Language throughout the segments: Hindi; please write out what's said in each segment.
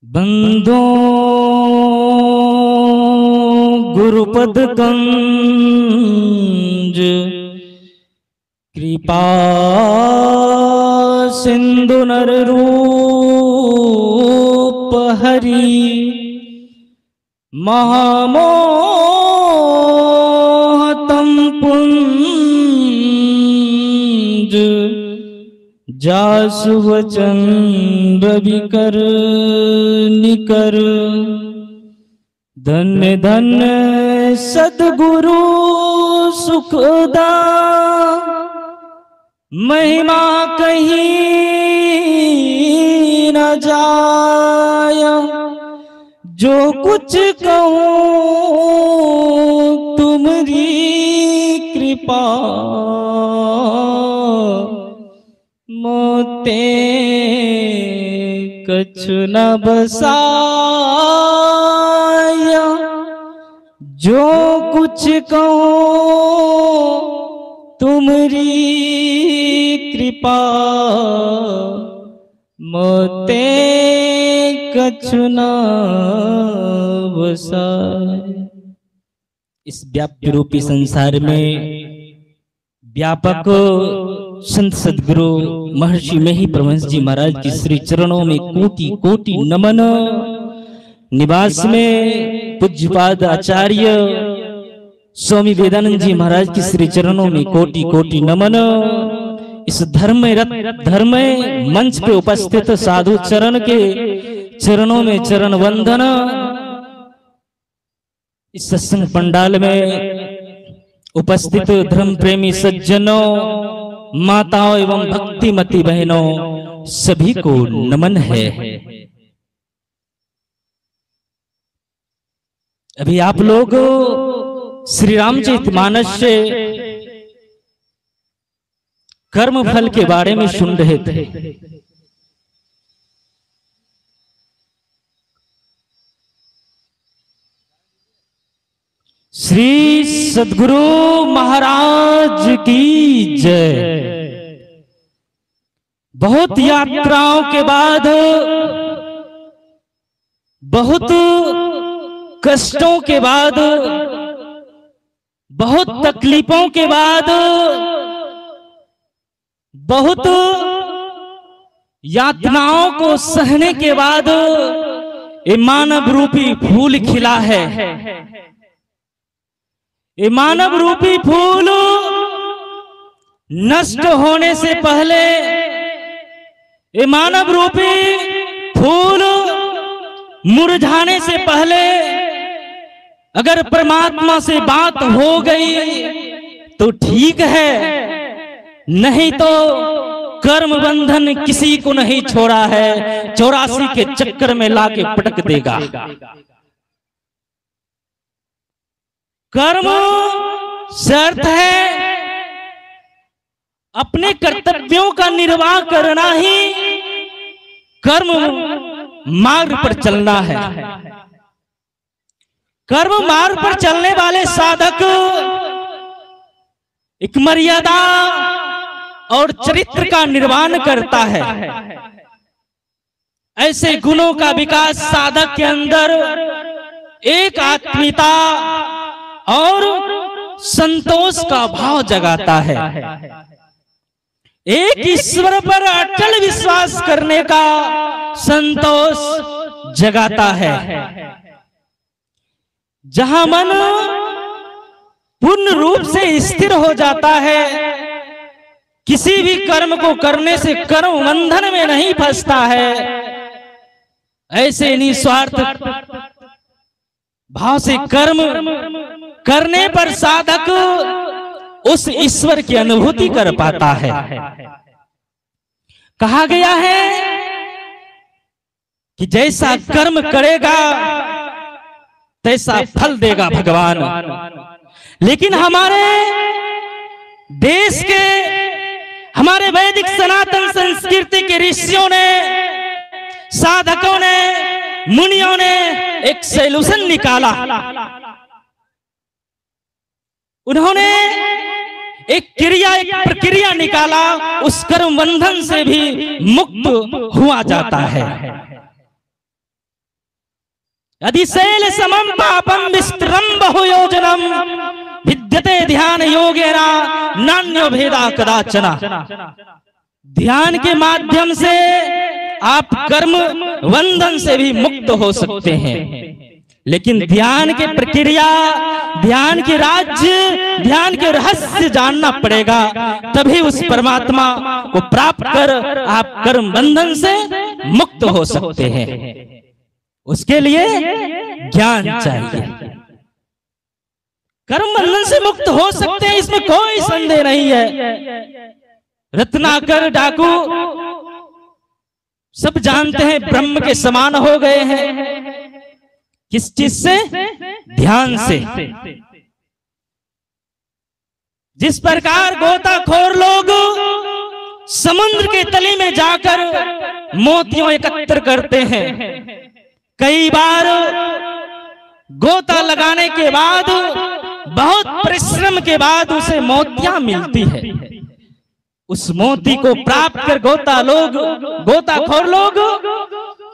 बंदो गुरुपद कंज कृपा सिंधु नर रूप हरि महामोहतम पुंज जासु वचन रविकर निकर। धन्य धन्य सद्गुरु सुखदा महिमा कहीं न जाय। जो कुछ कहूँ तुम्हारी कृपा मोते कछु न बसाया। जो कुछ कहूँ तुम्हारी कृपा मोते कछु न बसाया। इस व्याप्त रूपी संसार में व्यापक संत सद्गुरु महर्षि मेही परमहंस जी महाराज की श्री चरणों में कोटि कोटि नमन। निवास में पूज्यपाद आचार्य स्वामी वेदानंद जी महाराज की श्री चरणों में कोटि कोटि नमन। इस धर्म मंच पे उपस्थित साधु चरण के चरणों में चरण वंदन। इस सत्संग पंडाल में उपस्थित धर्म प्रेमी सज्जनों, माताओं एवं भक्तिमती बहनों, सभी को नमन है। अभी आप लोग श्री रामचरितमानस से कर्म फल के बारे में सुन रहे थे। श्री सद्गुरु महाराज की जय। बहुत यात्राओं के बाद, बहुत कष्टों के बाद, बहुत तकलीफों के बाद, बहुत यातनाओं को सहने के बाद ये मानव रूपी फूल खिला है। ये मानव रूपी फूल नष्ट होने से पहले, ये मानव रूपी फूल मुरझाने से पहले अगर परमात्मा से बात हो गई तो ठीक है, नहीं तो कर्म बंधन किसी को नहीं छोड़ा है, 84 के चक्कर में लाके पटक देगा। कर्म शर्त है, अपने कर्तव्यों का निर्वाह करना ही कर्म मार्ग पर चलना है। कर्म मार्ग पर चलने वाले साधक एक मर्यादा और चरित्र का निर्माण करता है। ऐसे गुणों का विकास साधक के अंदर एक आत्मीयता और संतोष का भाव जगाता है। एक ईश्वर पर अटल विश्वास करने का संतोष जगाता है। जहां मन पूर्ण रूप से स्थिर हो जाता है, किसी भी कर्म को करने से कर्म बंधन में नहीं फंसता है, ऐसे निस्वार्थ भाव से कर्म करने पर साधक उस ईश्वर की अनुभूति कर पाता है। कहा गया है कि जैसा कर्म करेगा तैसा फल देगा भगवान। लेकिन हमारे देश के, हमारे वैदिक सनातन संस्कृति के ऋषियों ने, साधकों ने, मुनियों ने एक सॉल्यूशन निकाला। उन्होंने एक प्रक्रिया निकाला, उस कर्म बंधन से भी मुक्त हुआ जाता है। अधिशैल समम पापम विस्तरम बहुयोजनम विद्यते ध्यान योगेना नान्यो भेदा कदाचना। ध्यान के माध्यम से आप कर्म बंधन से भी मुक्त हो सकते हैं, लेकिन ध्यान की प्रक्रिया, ध्यान के राज्य, ध्यान के रहस्य जानना पड़ेगा, तभी उस परमात्मा को प्राप्त कर आप कर्म बंधन से मुक्त हो सकते हैं। उसके लिए ज्ञान चाहिए। कर्म बंधन से मुक्त हो सकते हैं, इसमें कोई संदेह नहीं है। रत्नाकर डाकू सब जानते हैं ब्रह्म के समान हो गए हैं। किस चीज से? ध्यान से। जिस प्रकार गोताखोर लोग समुद्र के तली में जाकर मोतियों एकत्र करते हैं, कई बार गोता लगाने के बाद, बहुत परिश्रम के बाद उसे मोतियां मिलती है। उस मोती को प्राप्त कर गोताखोर लोग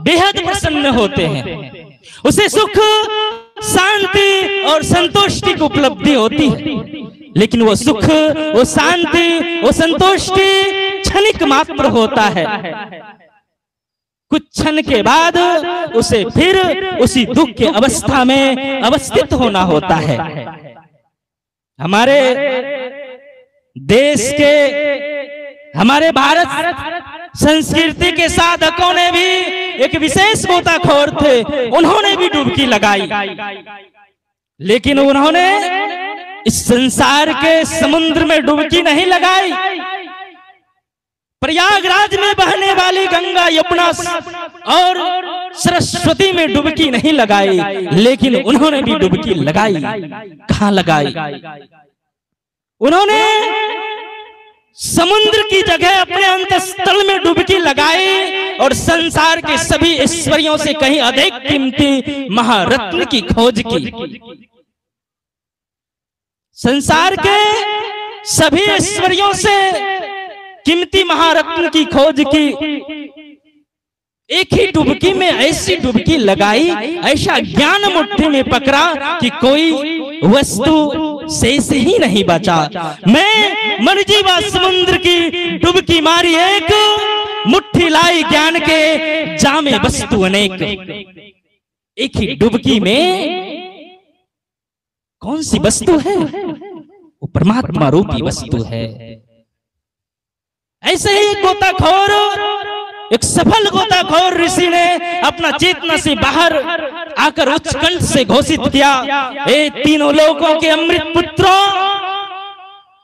बेहद प्रसन्न होते हैं। उसे सुख, शांति और संतुष्टि की उपलब्धि होती है, लेकिन वो सुख, वो शांति, वो संतुष्टि क्षणिक मात्र होता है। कुछ क्षण के बाद उसे फिर उसी दुख के अवस्था में अवस्थित होना होता है। हमारे देश के, हमारे भारत संस्कृति के साधकों ने भी एक विशेष गोताखोर थे, उन्होंने भी डुबकी लगाई, लेकिन उन्होंने इस संसार के समुद्र में डुबकी नहीं लगाई। प्रयागराज में बहने वाली गंगा, यमुना और सरस्वती में डुबकी नहीं लगाई, लेकिन उन्होंने भी डुबकी लगाई। कहां लगाई? उन्होंने समुद्र की जगह अपने अंतःस्थल में डुबकी लगाई और संसार के सभी ऐश्वर्यों से कहीं अधिक कीमती महारत्न की खोज की। संसार के सभी ऐश्वर्यों से कीमती महारत्न की खोज की। एक ही डुबकी में ऐसी डुबकी लगाई, ऐसा ज्ञान मुट्ठी में पकड़ा कि कोई वस्तु शेष ही नहीं बचा। मैं मर्जीवा समुद्र की डुबकी मारी, एक मुट्ठी लाई ज्ञान के जामे वस्तु अनेक। एक ही डुबकी में कौन सी वस्तु है? वो परमात्मा रूपी वस्तु है। ऐसे ही गोताखोर, एक सफल गोताखोर ऋषि ने अपना चेतना से बाहर आकर उच्च कंठ से घोषित किया, ए तीनों लोकों के अमृत पुत्रों,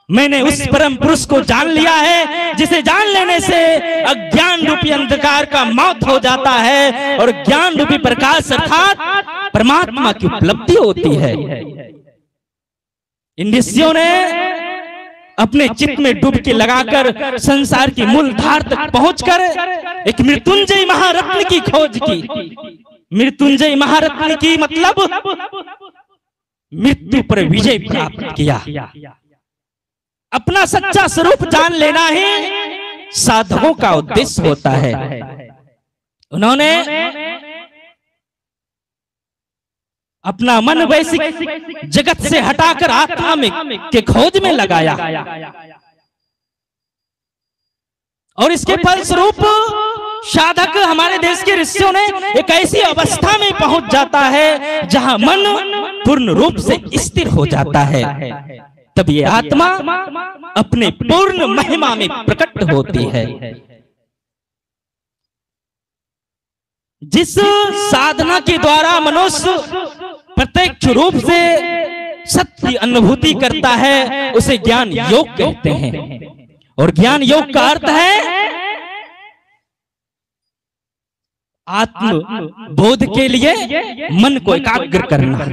मैंने उस परम पुरुष को जान लिया है जिसे जान लेने से अज्ञान रूपी अंधकार का मौत हो जाता है और ज्ञान रूपी प्रकाश अर्थात परमात्मा की उपलब्धि होती है। इन ऋषियों ने अपने चित्त में डुबकी लगाकर संसार की मूल धार तक पहुंचकर एक मृत्युंजय महारत्न की खोज की। मृत्युंजय महारत्न की मतलब मृत्यु पर विजय प्राप्त किया। अपना सच्चा स्वरूप जान लेना ही साधकों का उद्देश्य होता है। उन्होंने अपना मन वैश्विक जगत से हटाकर आत्मा में के खोज में लगाया और इसके फलस्वरूप साधक, हमारे देश के ऋषियों ने एक ऐसी अवस्था में पहुंच जाता है जहां मन पूर्ण रूप से स्थिर हो जाता है। तब ये आत्मा अपने पूर्ण महिमा में प्रकट होती है। जिस साधना के द्वारा मनुष्य प्रत्यक्ष रूप से सत्य अनुभूति करता है उसे ज्ञान योग कहते हैं। और ज्ञान योग का अर्थ है आत्म बोध के लिए मन को एकाग्र करना।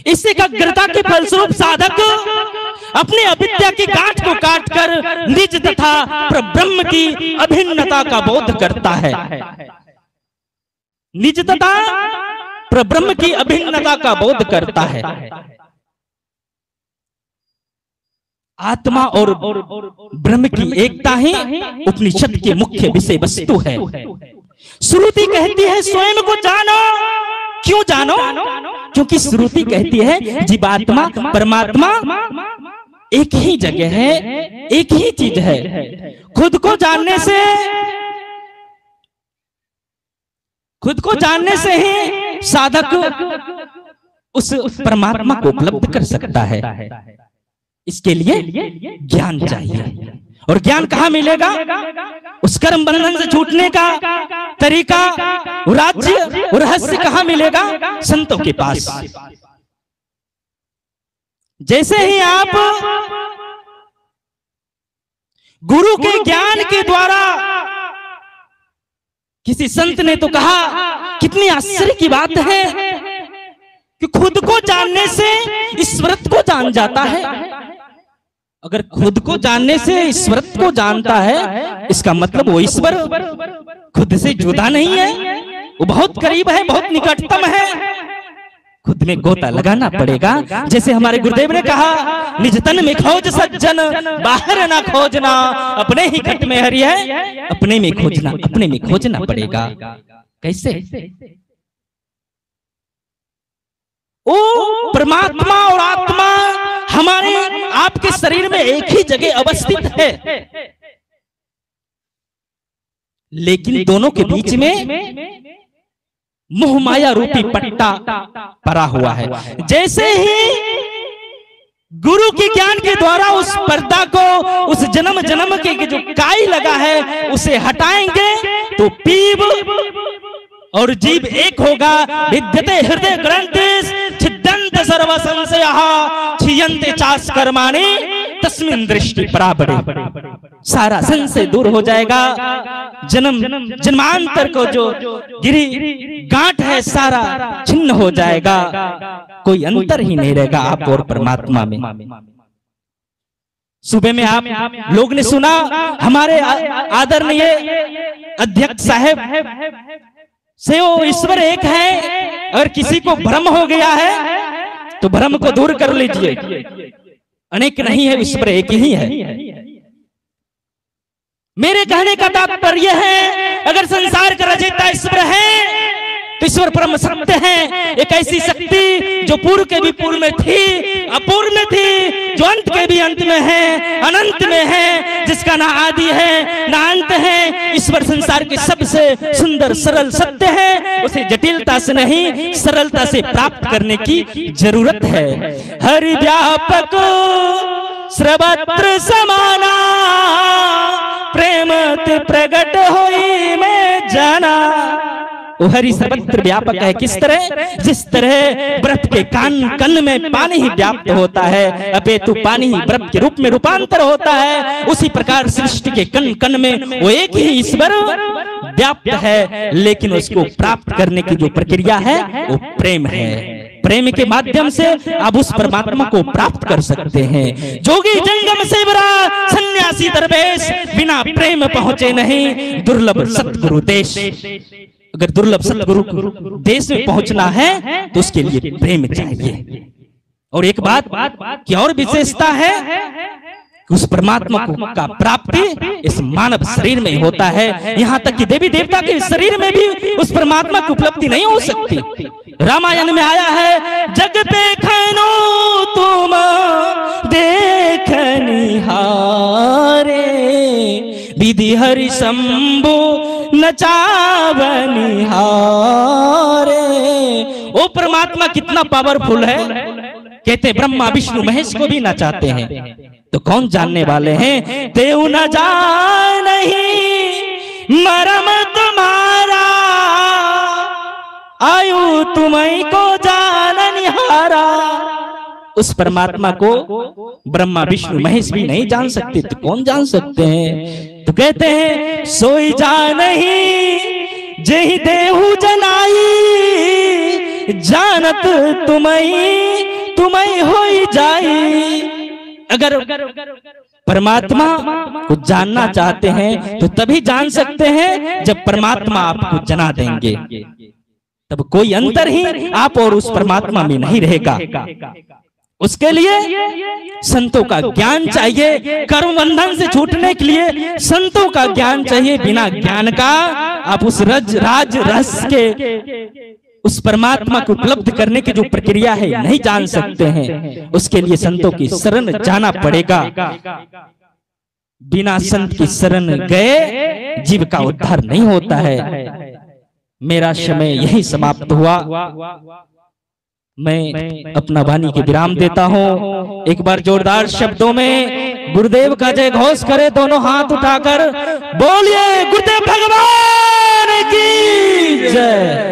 इस एकाग्रता के फलस्वरूप साधक अपनी अविद्या की गांठ को काटकर निज तथा परब्रह्म की अभिन्नता का बोध करता है। निज तथा परब्रह्म की अभिन्नता का बोध करता है। आत्मा और ब्रह्म की एकता ही उपनिषद के मुख्य विषय वस्तु है। श्रुति कहती है स्वयं को जानो क्यों जानो? क्योंकि श्रुति कहती है जीवात्मा परमात्मा एक ही जगह है, एक ही चीज है। खुद को जानने से ही साधक उस परमात्मा को उपलब्ध कर सकता है। इसके लिए ज्ञान चाहिए। और ज्ञान कहाँ मिलेगा? उस कर्म बंधन से छूटने का तरीका, राज्य और रहस्य कहाँ मिलेगा? संतों के पास। जैसे ही आप गुरु के ज्ञान के द्वारा, किसी संत ने तो कहा, कितनी आश्चर्य की बात है कि खुद को जानने से ईश्वरत्व को जान जाता है। अगर खुद को जानने से ईश्वरत्व को जानता है, इसका मतलब वो ईश्वर खुद से जुदा नहीं है, वो बहुत करीब है, बहुत निकटतम है। खुद में गोता लगाना पड़ेगा। जैसे हमारे गुरुदेव ने कहा, निज तन में खोज सज्जन, बाहर ना खोजना, अपने ही खट में हरि है, अपने में खोजना, अपने में खोजना पड़ेगा। कैसे? ओ परमात्मा और आत्मा हमारे आपके शरीर में एक ही जगह अवस्थित है, लेकिन दोनों के बीच में मोह माया रूपी पट्टा पड़ा हुआ है। जैसे ही गुरु के ज्ञान के द्वारा उस पर्दा को, उस जन्म जन्म के जो काई लगा है, उसे हटाएंगे तो पीब और जीव एक होगा। विद्यते हृदय ग्रंथिस छिद्यन्त सर्व संशयः छियन्ते चास कर्माणि तस्मिन् दृष्टि पराबरे। सारा संशय दूर हो जाएगा। जन्मांतर को जो गिरी गांठ है, सारा छिन्न हो जाएगा। कोई अंतर ही नहीं रहेगा आप और परमात्मा में। सुबह में आप लोग ने सुना, हमारे आदरणीय अध्यक्ष साहब से वो ईश्वर एक है। अगर किसी को भ्रम हो गया है तो भ्रम को दूर कर लीजिए। अनेक नहीं है, ईश्वर एक ही है। मेरे कहने का तात्पर्य है, अगर संसार का रचयिता ईश्वर है तो ईश्वर परम सत्य है। एक ऐसी शक्ति जो पूर्व के भी पूर्व में थी, अपूर्व में थी, जो अंत के भी अंत में है, अनंत में है, जिसका ना आदि है ना अंत है। ईश्वर संसार के सबसे सुंदर सरल सत्य है। उसे जटिलता से नहीं, सरलता से प्राप्त करने की जरूरत है। हरि व्यापक सर्वत्र समाना, प्रेम प्रगट होई में जाना। वो हरि सर्वत्र व्यापक है। किस तरह? जिस तरह बर्फ के कान कन में पानी ही व्याप्त होता है, अपेतु पानी ही बर्फ के रूप में रूपांतर होता है, उसी प्रकार सृष्टि के कन कन में वो एक ही ईश्वर व्याप्त है। लेकिन उसको प्राप्त करने की जो प्रक्रिया है वो प्रेम है। प्रेम के माध्यम से आप उस परमात्मा को प्राप्त कर सकते हैं। जोगी जंगम सेवरा सन्यासी दरवेश, बिना प्रेम पहुंचे नहीं दुर्लभ सतगुरु देश। अगर दुर्लभ सतगुरु देश में पहुंचना है तो उसके लिए प्रेम चाहिए। और एक बात की और विशेषता है कि उस परमात्मा का प्राप्ति इस मानव शरीर में होता है। यहाँ तक कि देवी देवता के शरीर में भी उस परमात्मा की उपलब्धि नहीं हो सकती। रामायण में आया है, जग पे खनो तुम देखनिहारे, विधि हरि शंभु नचावनिहारे। वो परमात्मा कितना पावरफुल है। कहते ब्रह्मा विष्णु महेश को भी नचाते हैं, तो कौन जानने वाले हैं? देव न जान नहीं मरम तुम्हारा, आयु तुम्हें को जाननिहारा। उस परमात्मा को ब्रह्मा विष्णु महेश भी नहीं जान सकते, तो कौन जान सकते हैं? तो कहते हैं, सोई जान ही जही देहु जनाई, जानत तुम्हें होई जाई। अगर परमात्मा को जानना चाहते हैं तो तभी जान सकते हैं जब परमात्मा आपको जना देंगे। तब कोई अंतर ही आप और उस परमात्मा में नहीं रहेगा। उसके लिए संतों का ज्ञान चाहिए। कर्म बंधन से छूटने के लिए संतों का ज्ञान चाहिए। बिना ज्ञान का आप उस राज रहस्य के उस परमात्मा को उपलब्ध करने की जो प्रक्रिया है नहीं जान सकते हैं, उसके लिए संतों की शरण जाना पड़ेगा। बिना संत की शरण गए जीव का उद्धार नहीं होता है। मेरा समय यही समाप्त हुआ। मैं अपना वाणी के विराम देता हूं। एक बार जोरदार शब्दों में गुरुदेव का जय घोष करे, दोनों हाथ उठाकर बोलिए गुरुदेव भगवान की जय।